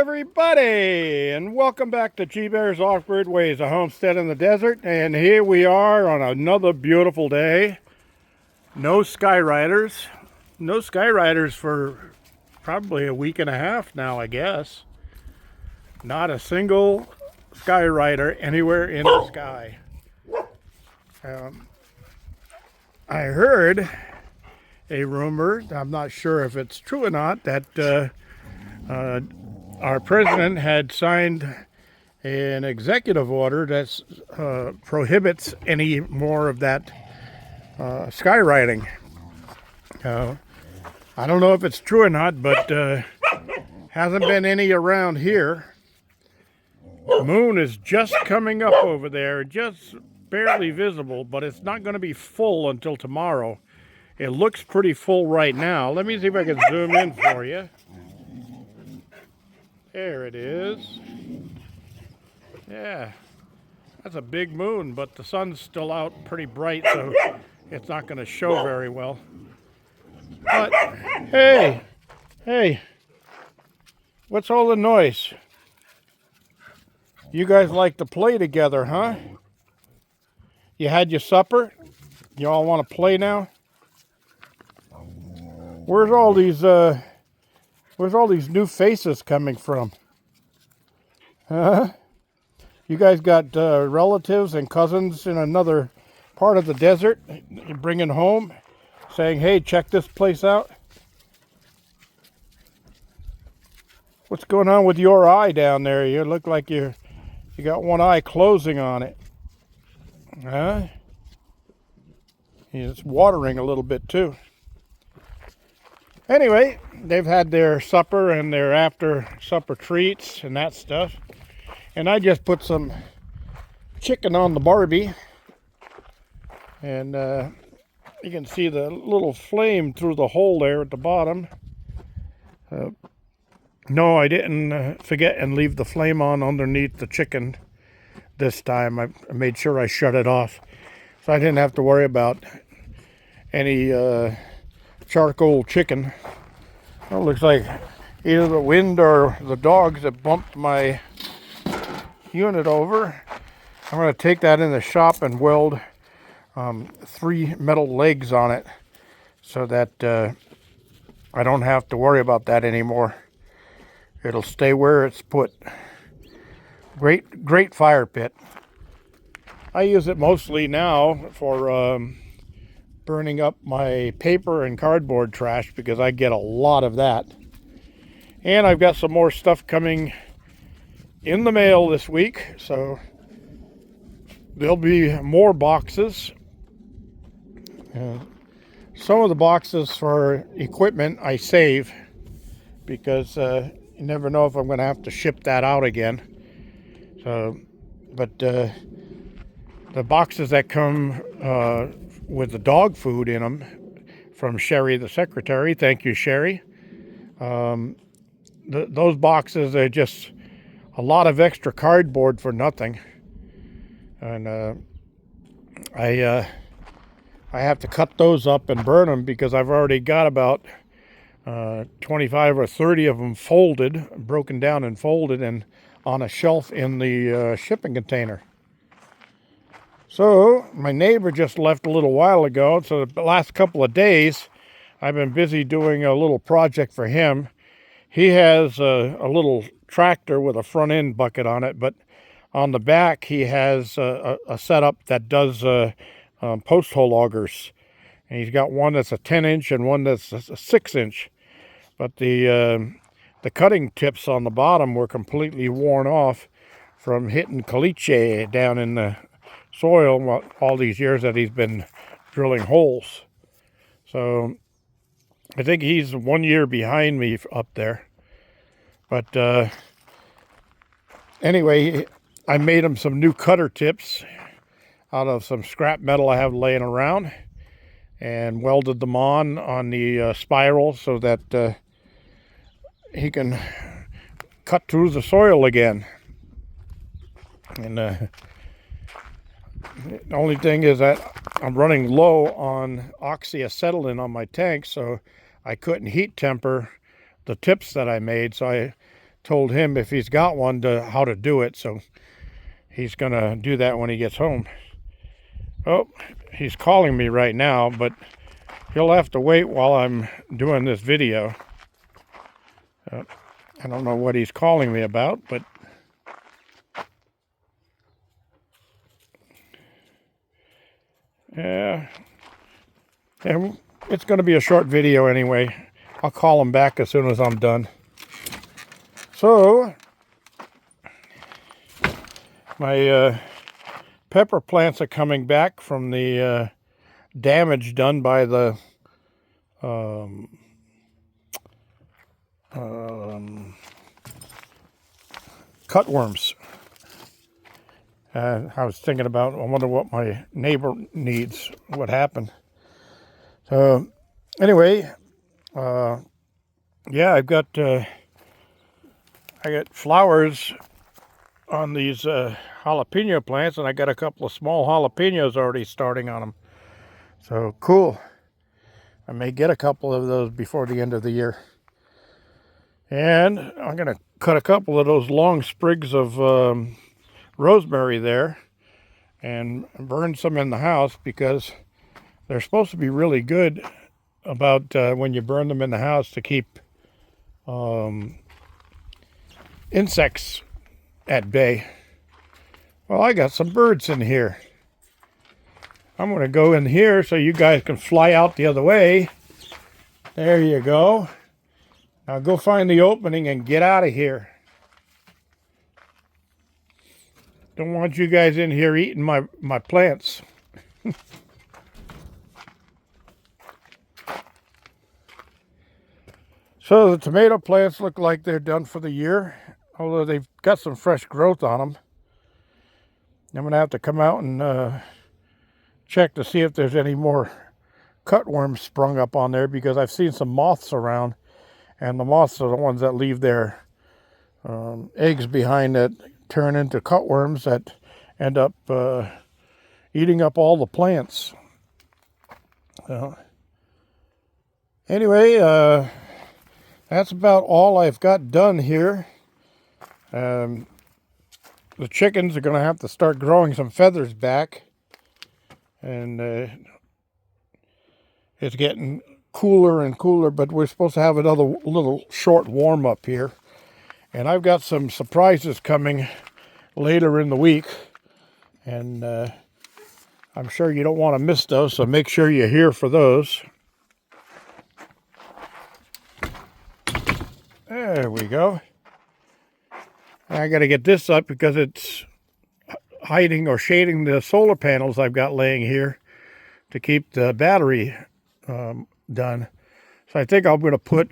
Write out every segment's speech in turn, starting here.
everybody, and welcome back to G-Bear's Off-Grid Ways, a homestead in the desert. And here we are on another beautiful day. No skywriters. No skywriters for probably a week and a half now, I guess. Not a single skywriter anywhere in the sky. I heard a rumor, I'm not sure if it's true or not, that our president had signed an executive order that prohibits any more of that skywriting. I don't know if it's true or not, but hasn't been any around here. The moon is just coming up over there, just barely visible, but it's not going to be full until tomorrow. It looks pretty full right now. Let me see if I can zoom in for you. There it is. Yeah, that's a big moon, but the sun's still out pretty bright, so it's not going to show very well. But, hey, what's all the noise? You guys like to play together, huh? You had your supper? You all want to play now? Where's all these new faces coming from? Huh? You guys got relatives and cousins in another part of the desert you're bringing home, saying, hey, check this place out? What's going on with your eye down there? You look like you got one eye closing on it. Huh? It's watering a little bit too. Anyway, they've had their supper and their after supper treats and that stuff. And I just put some chicken on the Barbie. And you can see the little flame through the hole there at the bottom. No, I didn't forget and leave the flame on underneath the chicken this time. I made sure I shut it off, so I didn't have to worry about any charcoal chicken. Well, it looks like either the wind or the dogs that bumped my unit over. I'm going to take that in the shop and weld 3 metal legs on it so that I don't have to worry about that anymore. It'll stay where it's put. Great fire pit. I use it mostly now for burning up my paper and cardboard trash because I get a lot of that. And I've got some more stuff coming in the mail this week, so there'll be more boxes. Some of the boxes for equipment I save because you never know if I'm going to have to ship that out again. So, but the boxes that come with the dog food in them from Sherry the secretary, thank you Sherry, those boxes are just a lot of extra cardboard for nothing, and I have to cut those up and burn them because I've already got about 25 or 30 of them folded, broken down and folded, and on a shelf in the shipping container. So my neighbor just left a little while ago, so the last couple of days I've been busy doing a little project for him. He has a little tractor with a front end bucket on it, but on the back he has a setup that does post hole augers. And he's got one that's a 10-inch and one that's a 6-inch. But the cutting tips on the bottom were completely worn off from hitting caliche down in the soil all these years that he's been drilling holes. So I think he's 1 year behind me up there. But anyway, I made him some new cutter tips out of some scrap metal I have laying around and welded them on the spiral so that he can cut through the soil again. And the only thing is that I'm running low on oxyacetylene on my tank, so I couldn't heat temper the tips that I made, so I told him if he's got one how to do it, so he's gonna do that when he gets home. Oh, he's calling me right now, but he'll have to wait while I'm doing this video. I don't know what he's calling me about, but yeah, it's going to be a short video anyway. I'll call him back as soon as I'm done. So, my pepper plants are coming back from the damage done by the cutworms. I was thinking about, I wonder what my neighbor needs, what happened. So, anyway, yeah, I got flowers on these jalapeno plants, and I got a couple of small jalapenos already starting on them. So, cool. I may get a couple of those before the end of the year. And I'm going to cut a couple of those long sprigs of rosemary there and burn some in the house, because they're supposed to be really good about when you burn them in the house to keep insects at bay. Well, I got some birds in here. I'm going to go in here so you guys can fly out the other way. There you go. Now go find the opening and get out of here. Don't want you guys in here eating my plants. So the tomato plants look like they're done for the year, although they've got some fresh growth on them. I'm going to have to come out and check to see if there's any more cutworms sprung up on there, because I've seen some moths around, and the moths are the ones that leave their eggs behind that turn into cutworms that end up eating up all the plants. Anyway, that's about all I've got done here. The chickens are going to have to start growing some feathers back. And it's getting cooler and cooler, but we're supposed to have another little short warm up here. And I've got some surprises coming later in the week. And I'm sure you don't want to miss those, so make sure you're here for those. There we go. I got to get this up because it's hiding or shading the solar panels I've got laying here to keep the battery done. So I think I'm going to put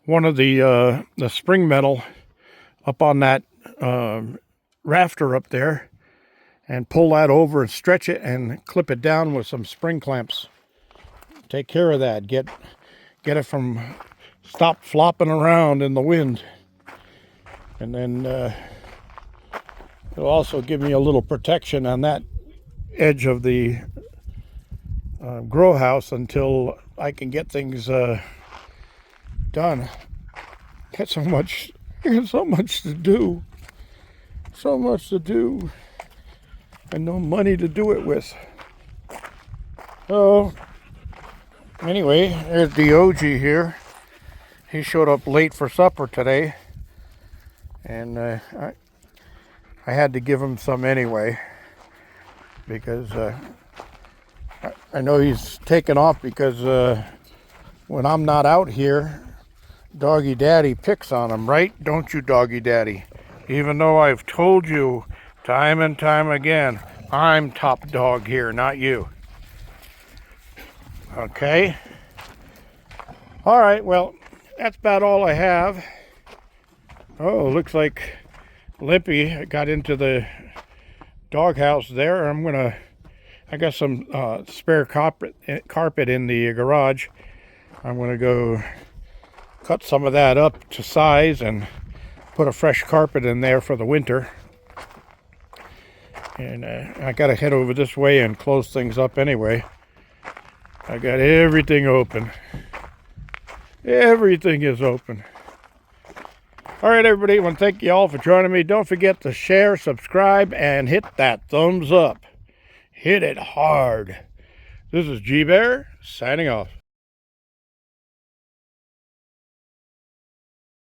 one of the spring metal up on that rafter up there and pull that over and stretch it and clip it down with some spring clamps. Take care of that. Get it from stop flopping around in the wind. And then it'll also give me a little protection on that edge of the grow house until I can get things done. Got so much to do. So much to do. And no money to do it with. So, anyway, there's Diogi here. He showed up late for supper today. And I had to give him some anyway, because I know he's taken off because when I'm not out here, Doggy Daddy picks on him, right? Don't you, Doggy Daddy? Even though I've told you time and time again, I'm top dog here, not you. Okay? All right, well, that's about all I have. Oh, looks like Lippy got into the doghouse there. I got some spare carpet in the garage. I'm gonna go cut some of that up to size and put a fresh carpet in there for the winter. And I gotta head over this way and close things up anyway. I got everything open. Everything is open. All right, everybody, I want to thank you all for joining me. Don't forget to share, subscribe, and hit that thumbs up. Hit it hard. This is G Bear signing off.